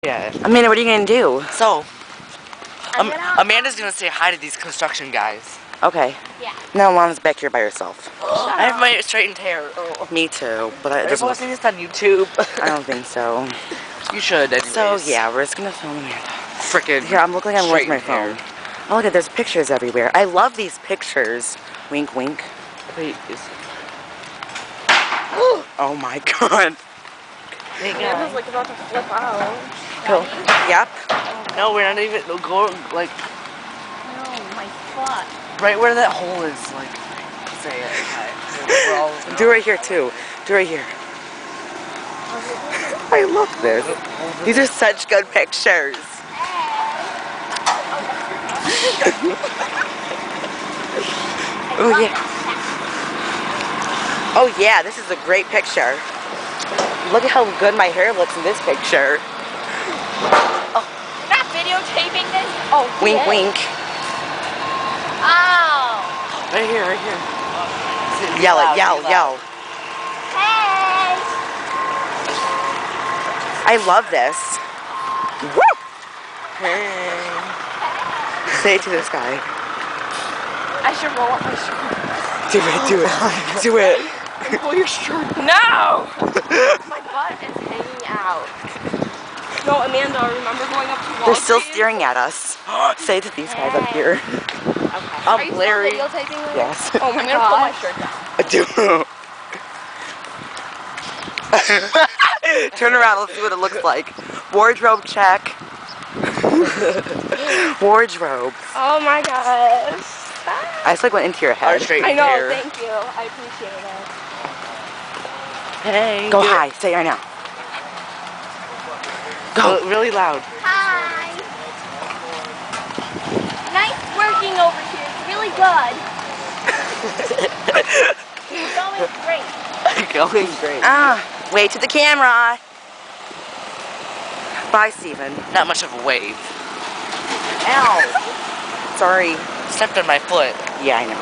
Yeah. Amanda, what are you gonna do? So, Amanda's gonna say hi to these construction guys. Okay. Yeah. Now Lana's back here by herself. I have my straightened hair. Oh. Me too, but Are you posting this on YouTube? I don't think so. You should, anyways. So yeah, we're just gonna film Amanda. Frickin' Here, I'm looking at my phone. hair. Oh, look at there's pictures everywhere. I love these pictures. Wink, wink. Wait, Oh my god. Amanda's like about to flip out. Cool. Yep. No, we're not even going like. No, my foot. Right where that hole is, like. Say it. Okay. Do right here too. Do right here. I love this. These are such good pictures. Oh yeah. Oh yeah, this is a great picture. Look at how good my hair looks in this picture. Oh. You're not videotaping this? Oh, Wink, yeah. wink. Oh. Right here, right here. Yell Loud, it, yell, loud. yell. Hey. I love this. Woo! Hey. Say it to this guy. I should roll up my shirt. Do it, do it, do it. Pull your shirt. No! My butt is hanging out. No, Amanda, remember going up to Walgreens? They're still staring at us. Say it to these guys up here. Okay. I'm Are you Larry. still videotaping this? Yes. Oh my god. I'm gonna pull my shirt down. Do. Turn around, let's see what it looks like. Wardrobe check. Wardrobe. Oh my gosh. I just like went into your Our head. straightened I know, hair. thank you. I appreciate it. Hey. Go hi, say it right now. Go. Really loud. Hi. Nice working over here. It's really good. You're going great. Going great. Wave to the camera. Bye, Steven. Not much of a wave. Ow. Sorry. Stepped on my foot. Yeah, I know.